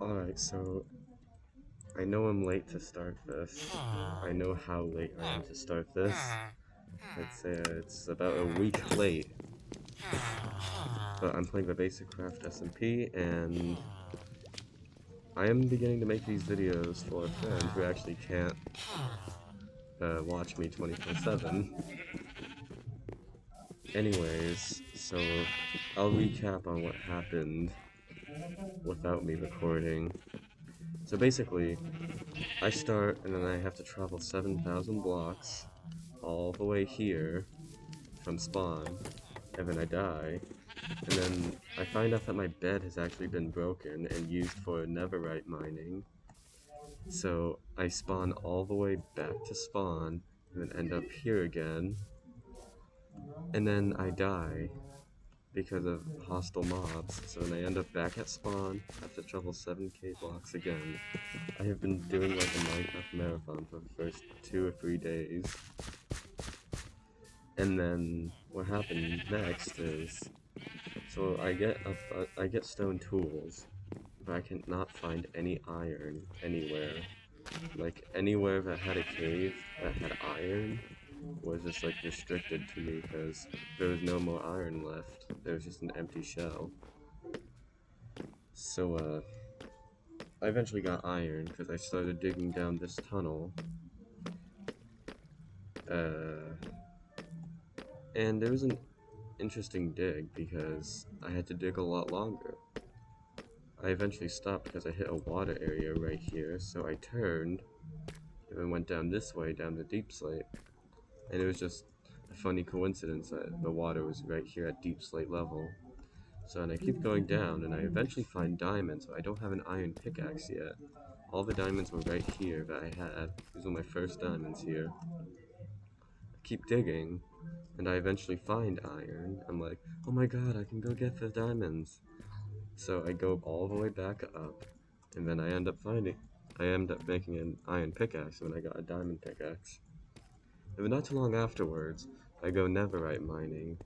Alright, so I know I'm late to start this. I know how late I am to start this. I'd say it's about a week late. But I'm playing the Basic Craft SMP, and I am beginning to make these videos for friends who actually can't watch me 24/7. Anyways, so I'll recap on what happened without me recording. So basically, I start and then I have to travel 7,000 blocks all the way here from spawn, and then I die, and then I find out that my bed has actually been broken and used for netherite mining. So I spawn all the way back to spawn, and then end up here again, and then I die because of hostile mobs, so then I end up back at spawn, have to travel 7k blocks again. I have been doing like a Minecraft marathon for the first 2 or 3 days. And then what happened next is, so I get stone tools, but I cannot find any iron anywhere. Like anywhere that had a cave that had iron was just like restricted to me because there was no more iron left. There was just an empty shell. So I eventually got iron because I started digging down this tunnel. And it was an interesting dig because I had to dig a lot longer. I eventually stopped because I hit a water area right here, so I turned and then went down this way, down the deep slate. And it was just a funny coincidence that the water was right here at deep slate level. So then I keep going down and I eventually find diamonds, but I don't have an iron pickaxe yet. All the diamonds were right here that I had. These were my first diamonds here. I keep digging, and I eventually find iron. I'm like, oh my god, I can go get the diamonds. So I go all the way back up, and then I end up making an iron pickaxe when I got a diamond pickaxe. And then not too long afterwards, I go netherite mining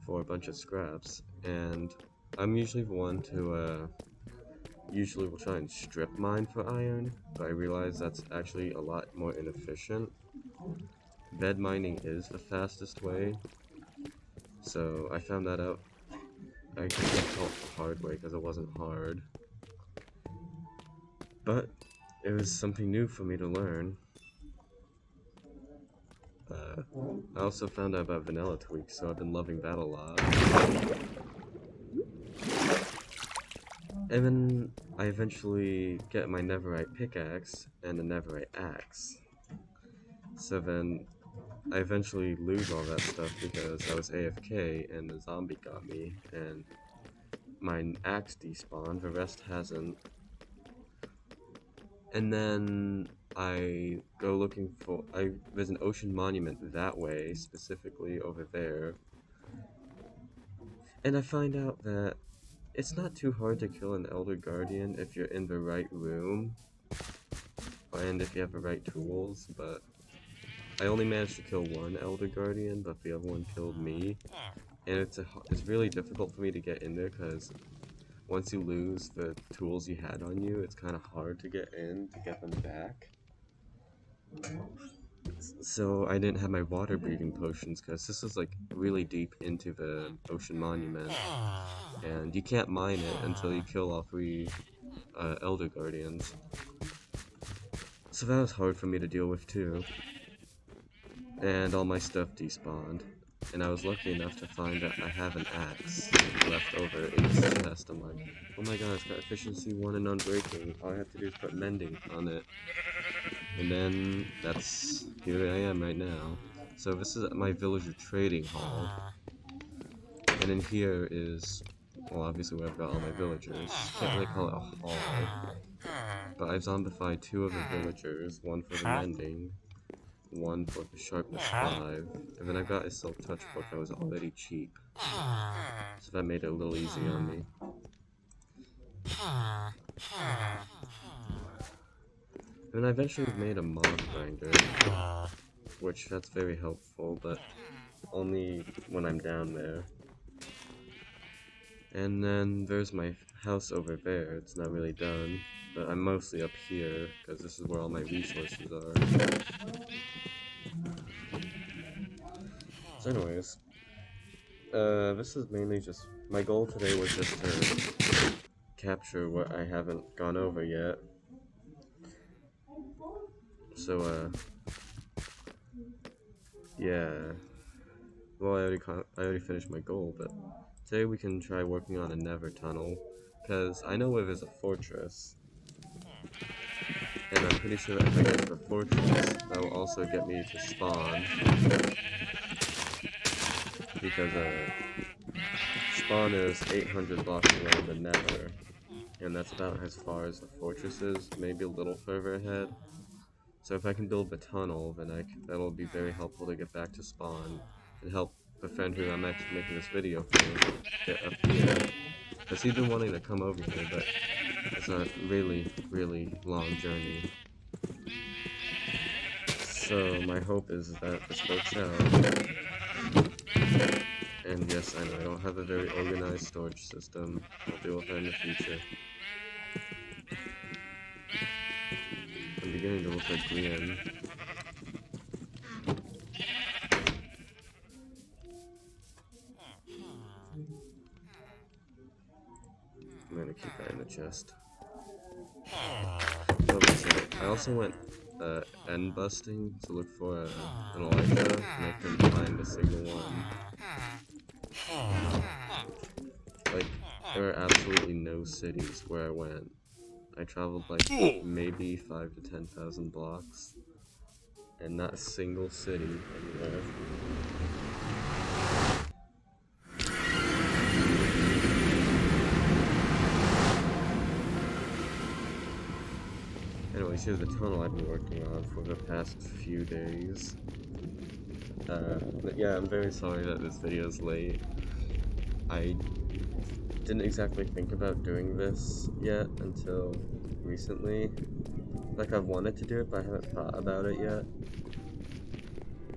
for a bunch of scraps, and I'm usually the one to, usually will try and strip mine for iron, but I realize that's actually a lot more inefficient. Bed mining is the fastest way, so I found that out. I can't call it the hard way because it wasn't hard, but it was something new for me to learn. I also found out about vanilla tweaks, so I've been loving that a lot. And then I eventually get my netherite pickaxe and a netherite axe. So then I eventually lose all that stuff because I was AFK and the zombie got me, and my axe despawned, the rest hasn't. And then I go looking for, there's an ocean monument that way, specifically over there. And I find out that it's not too hard to kill an Elder Guardian if you're in the right room, and if you have the right tools, but I only managed to kill one Elder Guardian, but the other one killed me. And it's really difficult for me to get in there because once you lose the tools you had on you, it's kind of hard to get in to get them back. So I didn't have my water breathing potions because this is like really deep into the ocean monument, and you can't mine it until you kill all 3 Elder Guardians. So that was hard for me to deal with too. And all my stuff despawned. And I was lucky enough to find that I have an axe left over in this chest. I'm like, oh my god, it's got efficiency 1 and unbreaking. All I have to do is put mending on it. And then here I am right now. So this is my villager trading hall. And in here is, well, obviously where I've got all my villagers. Can't really call it a hall. But I've zombified 2 of the villagers, 1 for the mending, 1 for the sharpness 5, and then I've got a silk touch book that was already cheap. So that made it a little easy on me. And I eventually made a mob grinder, which that's very helpful, but only when I'm down there. And then there's my house over there. It's not really done, but I'm mostly up here because this is where all my resources are. So anyways, this is mainly just, my goal today was just to capture what I haven't gone over yet. So, yeah. Well, I already finished my goal, but today we can try working on a Nether tunnel, because I know where there's a fortress, and I'm pretty sure that if I get to the fortress, that will also get me to spawn, because spawn is 800 blocks around the Nether, and that's about as far as the fortress is, maybe a little further ahead. So if I can build the tunnel, then that'll be very helpful to get back to spawn, and help the friend who I'm actually making this video for get up here. Because he's been wanting to come over here, but it's a really, really long journey. So my hope is that this works out. And yes, I know I don't have a very organized storage system. I'll deal with that in the future. I'm beginning to look like Grian. I'm gonna keep that in the chest. Oh, listen, I also went end busting to look for an Elytra, and I couldn't find a single one. Like, there are absolutely no cities where I went. I traveled like maybe 5,000 to 10,000 blocks, and not a single city anywhere. Anyways, here's the tunnel I've been working on for the past few days. But yeah, I'm very sorry that this video is late. I didn't exactly think about doing this yet until recently. Like, I've wanted to do it, but I haven't thought about it yet.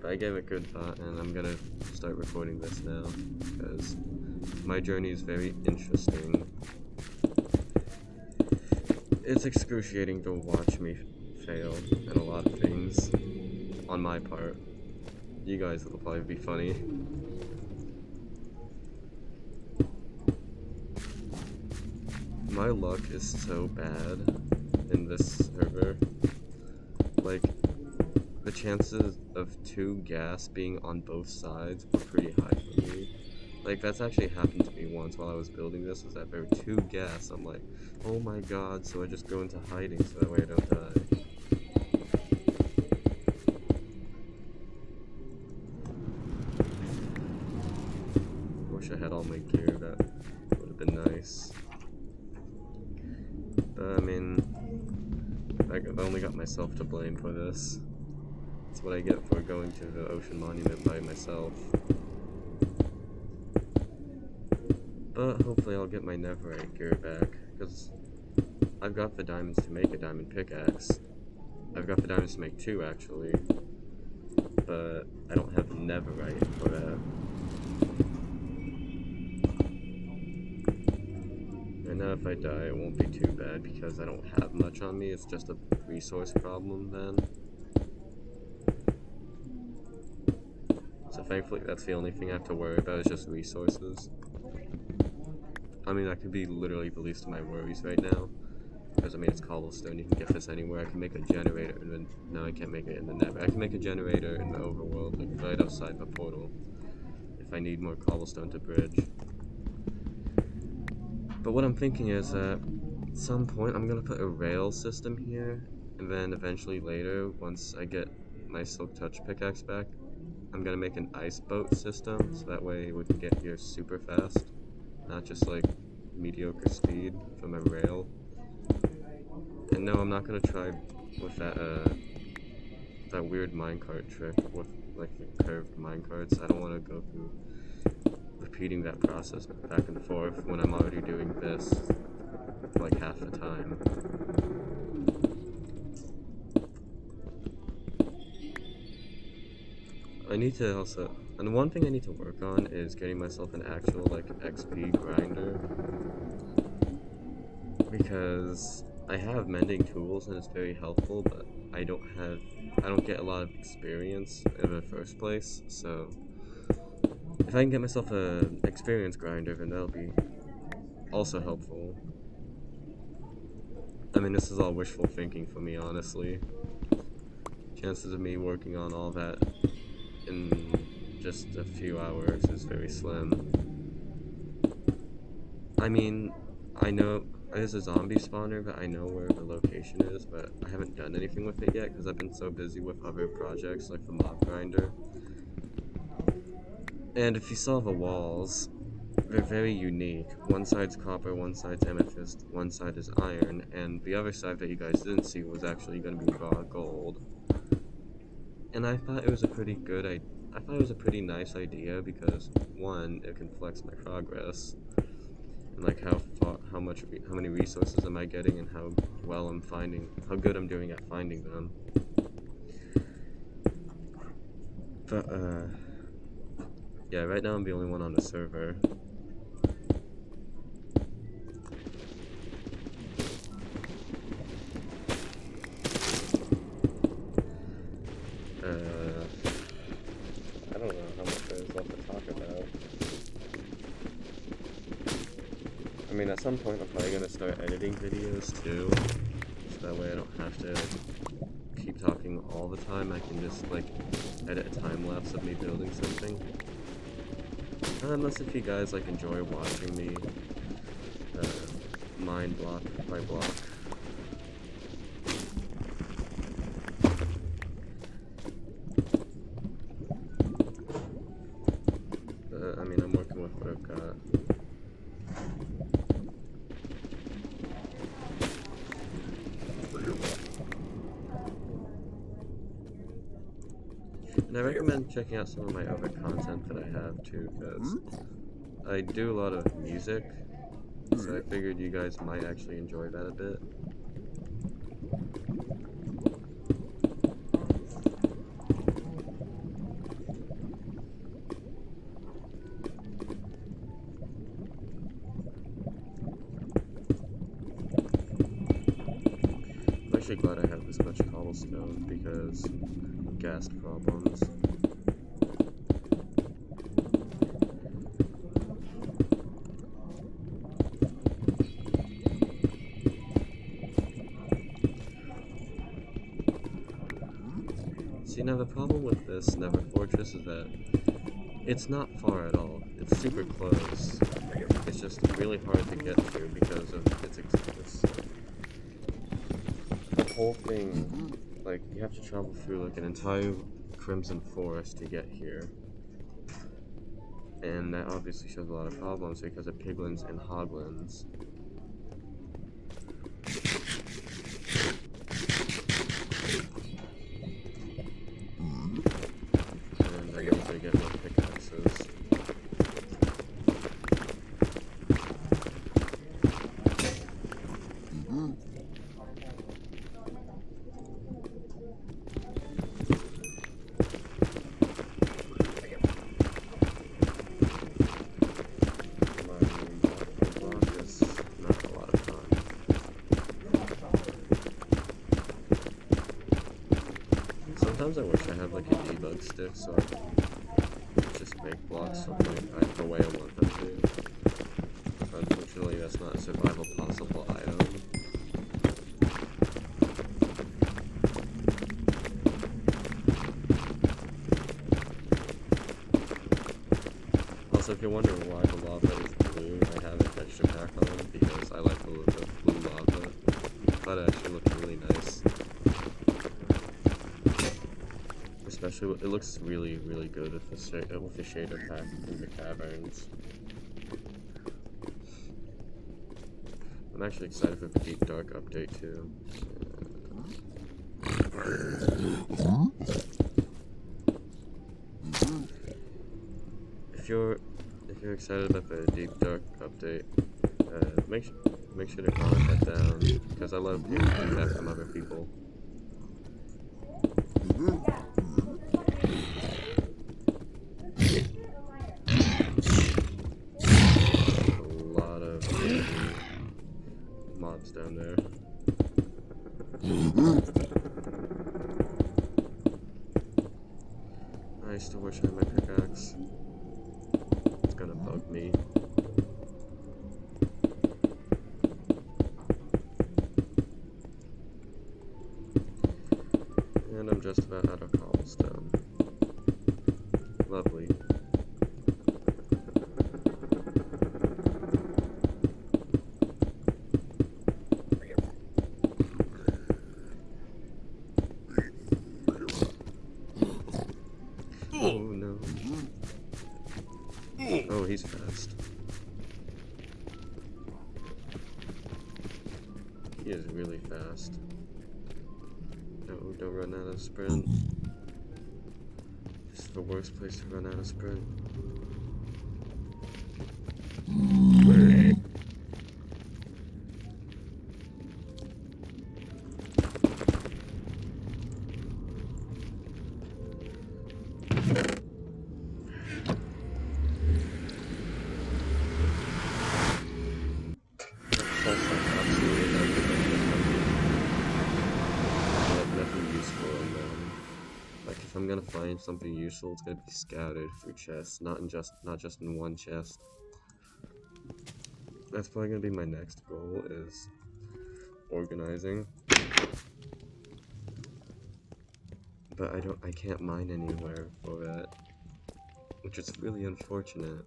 But I gave it good thought, and I'm gonna start recording this now, because my journey is very interesting. It's excruciating to watch me fail at a lot of things, on my part. You guys, it'll probably be funny. My luck is so bad in this server. Like, the chances of 2 gas being on both sides were pretty high for me. Like, that's actually happened to me once while I was building this, was that there were 2 gas. I'm like, oh my god, so I just go into hiding so that way I don't die. Wish I had all my gear, that would have been nice. But, I mean, I've only got myself to blame for this. That's what I get for going to the Ocean Monument by myself. But hopefully I'll get my Netherite gear back, because I've got the diamonds to make a diamond pickaxe. I've got the diamonds to make 2, actually. But I don't have the Netherite for that. And now if I die, it won't be too bad, because I don't have much on me. It's just a resource problem then. So thankfully that's the only thing I have to worry about, is just resources. I mean, that could be literally the least of my worries right now. Because, I mean, it's cobblestone, you can get this anywhere. I can make a generator, and then, no, I can't make it in the Nether. I can make a generator in the overworld, like right outside the portal, if I need more cobblestone to bridge. But what I'm thinking is that, at some point, I'm gonna put a rail system here, and then eventually later, once I get my Silk Touch pickaxe back, I'm gonna make an ice boat system, so that way we can get here super fast. Not just, like, mediocre speed from a rail. And no, I'm not gonna try with that weird minecart trick with, like, the curved minecarts. I don't want to go through repeating that process back and forth when I'm already doing this for, like, half the time. I need to also, and one thing I need to work on is getting myself an actual, like, XP grinder. because I have mending tools and it's very helpful, but I don't get a lot of experience in the first place, so if I can get myself a experience grinder, then that'll be also helpful. I mean, this is all wishful thinking for me, honestly. Chances of me working on all that in just a few hours is very slim. I mean, I know there's a zombie spawner, but I know where the location is, but I haven't done anything with it yet because I've been so busy with other projects like the mob grinder. And if you saw the walls, they're very unique. One side's copper, one side's amethyst, one side is iron, and the other side that you guys didn't see was actually going to be raw gold. And I thought it was a pretty nice idea because one, it can flex my progress, and like how many resources am I getting, and how good I'm doing at finding them. But yeah, right now I'm the only one on the server. I don't know how much there is left to talk about. I mean, at some point I'm probably gonna start editing videos too, so that way I don't have to keep talking all the time. I can just like edit a time lapse of me building something. Unless if you guys like enjoy watching me mine block by block. I mean, I'm working with what I've got. And I recommend checking out some of my other content that I have too, because I do a lot of music, so I figured you guys might actually enjoy that a bit. I'm actually glad I have this much cobblestone because gas problems. See, now the problem with this Nether Fortress is that it's not far at all. It's super close. It's just really hard to get to because of its the whole thing, like, you have to travel through like an entire Crimson Forest to get here. And that obviously shows a lot of problems because of piglins and hoglins. And I need to get more pickaxes. Sometimes I wish I had like a debug stick so I could just make blocks the way I want them to. But unfortunately, that's not a survival possible item. Also, if you're wondering why the lava is blue, I have a texture pack on because I like the look of blue lava. I thought it actually looked really nice. Especially, it looks really, really good with the shader pack in the caverns. I'm actually excited for the Deep Dark update too. If you're excited about the Deep Dark update, make sure to comment that down because I love hearing feedback from other people. mobs down there. I still wish I had my pickaxe. It's gonna bug me. And I'm just about out of cobblestone. Lovely. Oh no. Oh, he's fast. He is really fast. No, don't run out of sprint. This is the worst place to run out of sprint. If I'm gonna find something useful, it's gonna be scattered through chests, not just in one chest. That's probably gonna be my next goal, is organizing. But I can't mine anywhere for that, which is really unfortunate.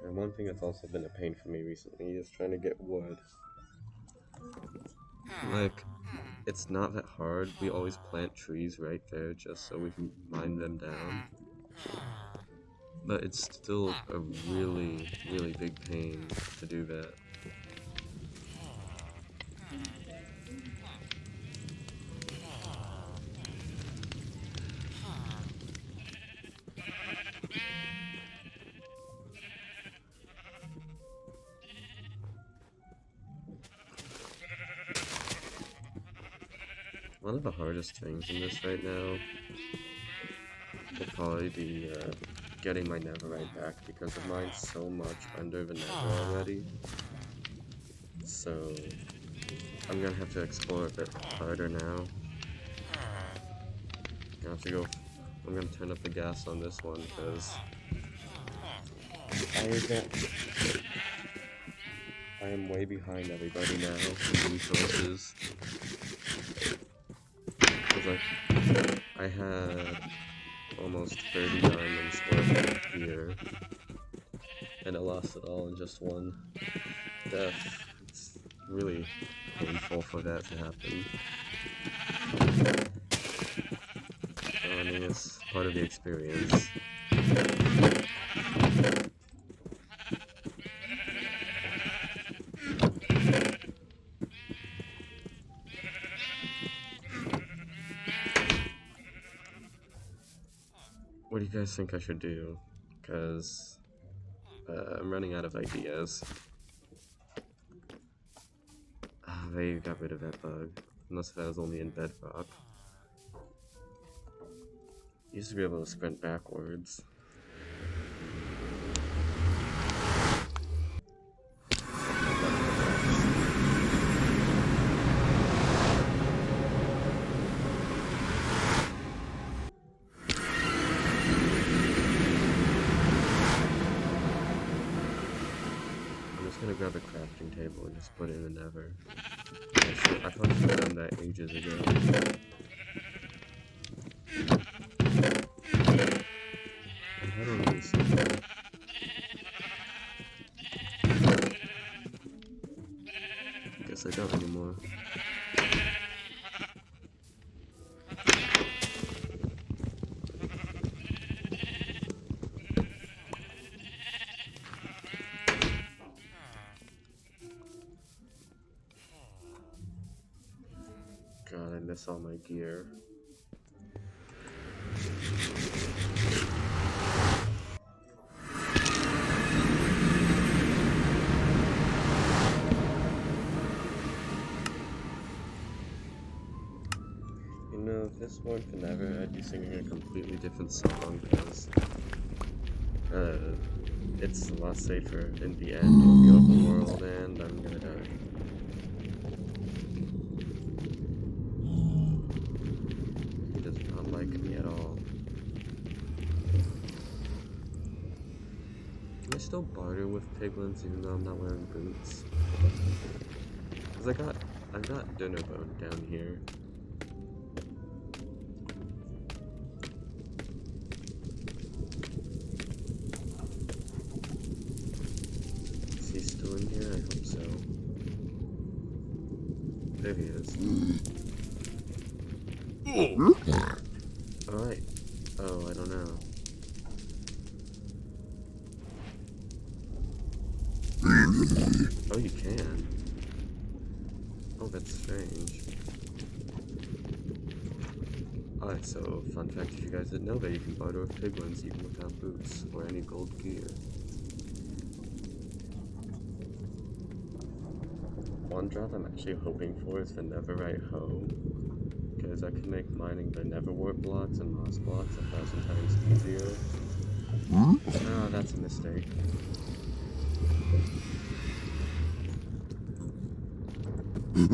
And one thing that's also been a pain for me recently is trying to get wood. Like, it's not that hard. We always plant trees right there just so we can mine them down. But it's still a really, really big pain to do that. One of the hardest things in this right now will probably be getting my netherite back, because I've mined so much under the nether already. So I'm gonna have to explore a bit harder now. I'm gonna turn up the gas on this one because I am way behind everybody now in resources. Because I had almost 30 diamonds worth of gear, and I lost it all in just one death. It's really painful for that to happen. I mean, it's part of the experience. What do you guys think I should do? Because I'm running out of ideas. They got rid of that bug. Unless that was only in Bedrock. Used to be able to sprint backwards. I'm gonna grab a crafting table and just put it in the nether. I probably should have done that ages ago. I don't really see that. Guess I don't anymore. God, I miss all my gear. You know, if this weren't for Never, I'd be singing a completely different song, because it's a lot safer in the end of the open world, and I'm gonna die. He does not like me at all. Can I still barter with piglins even though I'm not wearing boots? Cause I've got dinner bone down here. Is he still in here? I hope so. There he is. Alright. Oh, I don't know. Oh, you can. Oh, that's strange. Alright, so, fun fact if you guys didn't know that you can barter with piglins even without boots or any gold gear. One job I'm actually hoping for is the Netherite hoe, because I can make mining the Netherwart blocks and moss blocks 1,000 times easier. Ah, that's a mistake. Hi.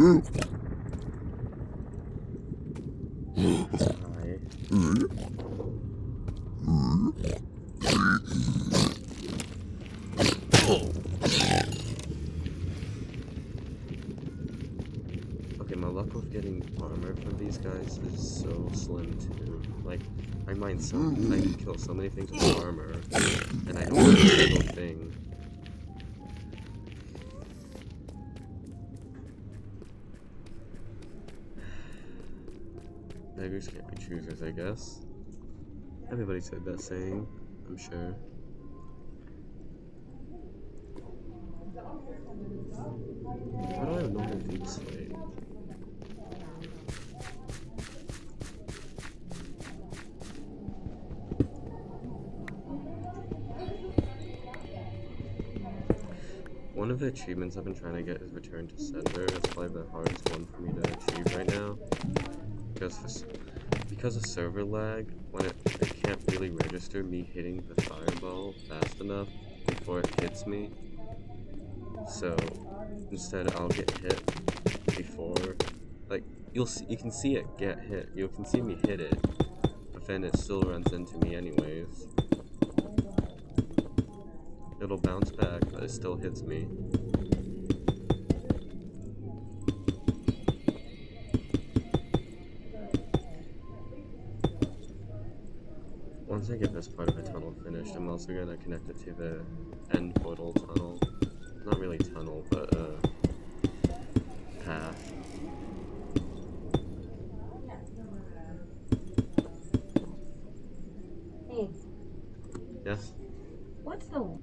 Okay, my luck with getting armor from these guys is so slim too. Like, I can kill so many things with armor, and I don't have a single thing. Beggars can't be choosers, I guess. Everybody said that saying, I'm sure. Why do I have normal deep slate? One of the achievements I've been trying to get is Return to Sender. That's probably the hardest one for me to achieve right now. Because of server lag, when it can't really register me hitting the fireball fast enough before it hits me. So instead I'll get hit before, like, you can see it get hit. You can see me hit it, but then it still runs into me anyways. It'll bounce back, but it still hits me. Once I get this part of the tunnel finished, I'm also gonna connect it to the end portal tunnel. Not really tunnel, but path. Hey. Yes? What's the...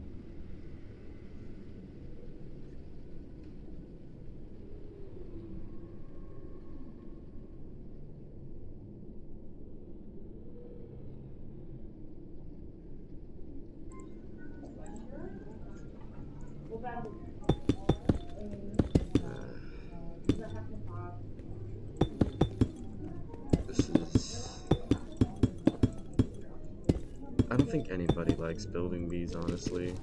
This is... I don't think anybody likes building these, honestly.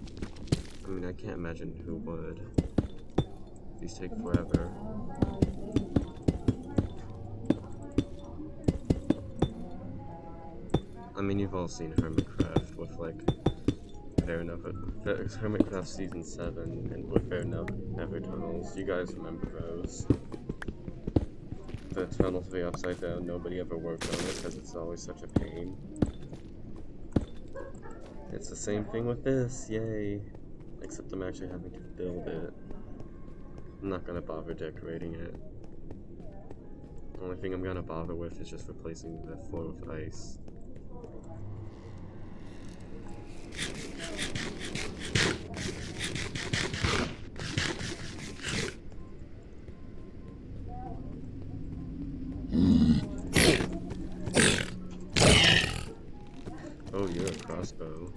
I mean, I can't imagine who would. These take forever. I mean, you've all seen Hermitcraft with, like, Hermitcraft Season 7 and with their Nether tunnels. You guys remember those. The tunnel to the upside down, nobody ever worked on it because it's always such a pain. It's the same thing with this, yay! Except I'm actually having to build it. I'm not gonna bother decorating it. The only thing I'm gonna bother with is just replacing the floor with ice. Oh, you're a crossbow.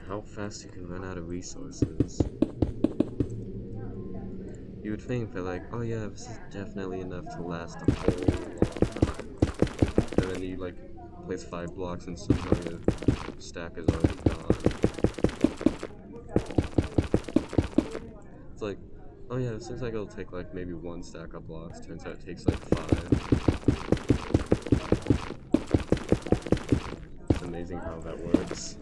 how fast you can run out of resources. You would think that like, oh yeah, this is definitely enough to last a whole long time. And then you like place 5 blocks and somehow your stack is already gone. It's like, oh yeah, it seems like it'll take like maybe 1 stack of blocks. Turns out it takes like 5. It's amazing how that works.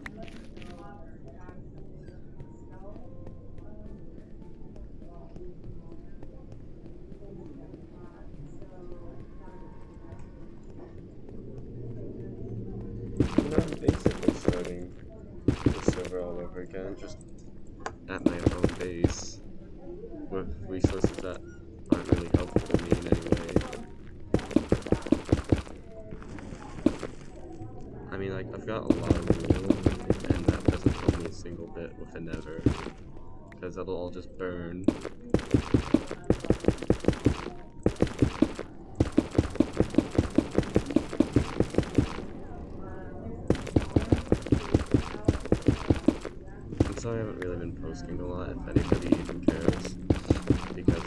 And I'm basically starting the server all over again, just at my own base, with resources that aren't really helpful to me in any way. I mean, like, I've got a lot of wool, and that doesn't help me a single bit with the nether, because that'll all just burn. I'm sorry I haven't really been posting a lot, if anybody even cares, because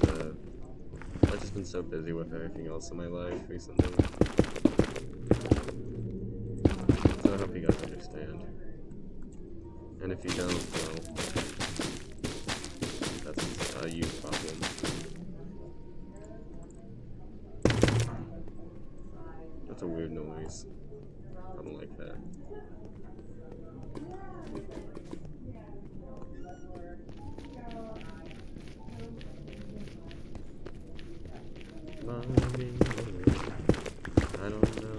I've just been so busy with everything else in my life recently. So I hope you guys understand. And if you don't, well, that's a you problem. That's a weird noise. I don't like that. I don't know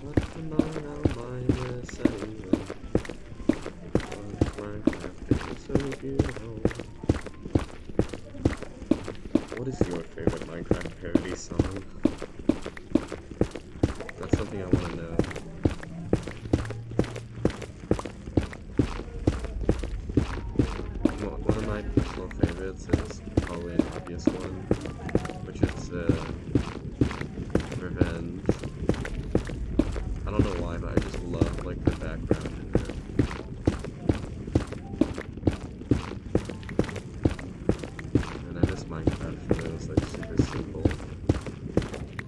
what the mind is anyway. Minecraft is so beautiful. What is your favorite Minecraft parody song? That's something I want to know. One of my personal favorites is probably an obvious one, which is Revenge. I don't know why, but I just love like the background in it. And I miss Minecraft for it was like super simple.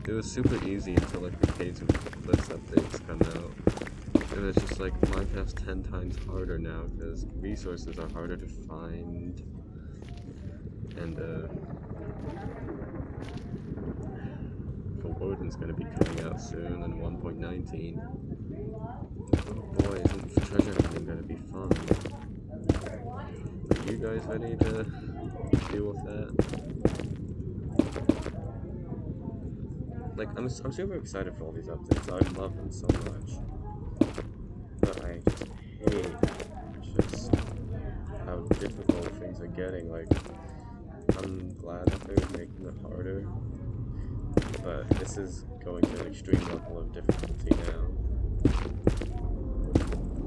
It was super easy until like the Caves and Cliffs updates come out. And it's just like Minecraft's 10 times harder now because resources are harder to find. And the Woden's gonna be coming out soon in 1.19. Oh boy, isn't treasure hunting gonna be fun? Are you guys ready to deal with that? Like, I'm super excited for all these updates. I love them so much. But I just hate just how difficult things are getting. Like, I'm glad that they're making it harder. But this is going to an extreme level of difficulty now.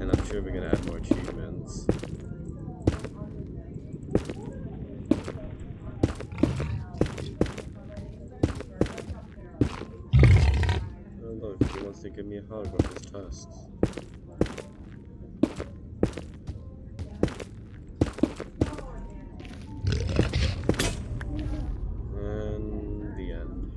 And I'm sure we're gonna add more achievements. Oh look, he wants to give me a hug with his tusks. And the end.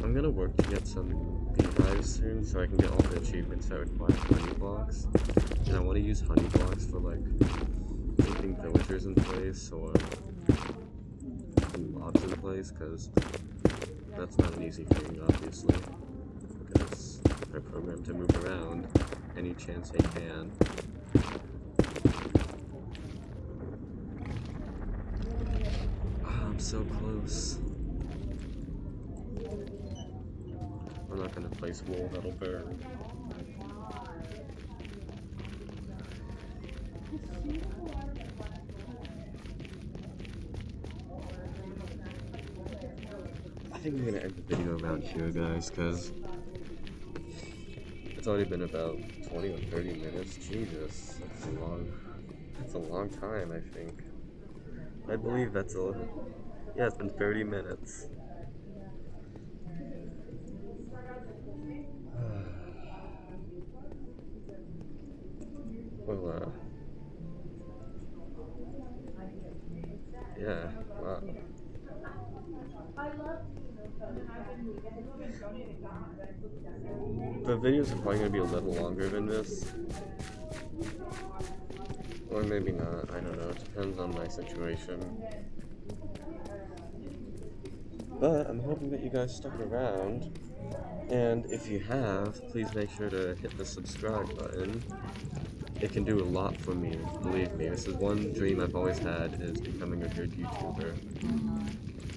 I'm gonna work to get some beehives soon so I can get all the achievements that require honey blocks. And I want to use honey blocks for like keeping villagers in place or mobs in place, because that's not an easy thing, obviously, because they're programmed to move around any chance they can. Oh, I'm so close. I'm not gonna place wool, that'll burn. I think I'm gonna end the video around here, guys, because it's already been about 20 or 30 minutes. Jesus, that's a long time, I think. I believe yeah, it's been 30 minutes. The videos are probably going to be a little longer than this. Or maybe not, I don't know, it depends on my situation. But I'm hoping that you guys stuck around. And if you have, please make sure to hit the subscribe button. It can do a lot for me, believe me. This is one dream I've always had, is becoming a good YouTuber.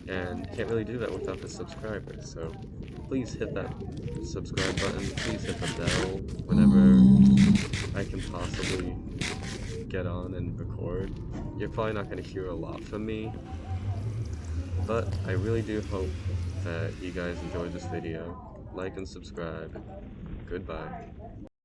And can't really do that without the subscribers, so please hit that subscribe button, please hit the bell whenever I can possibly get on and record. You're probably not going to hear a lot from me, but I really do hope that you guys enjoyed this video. Like and subscribe. Goodbye.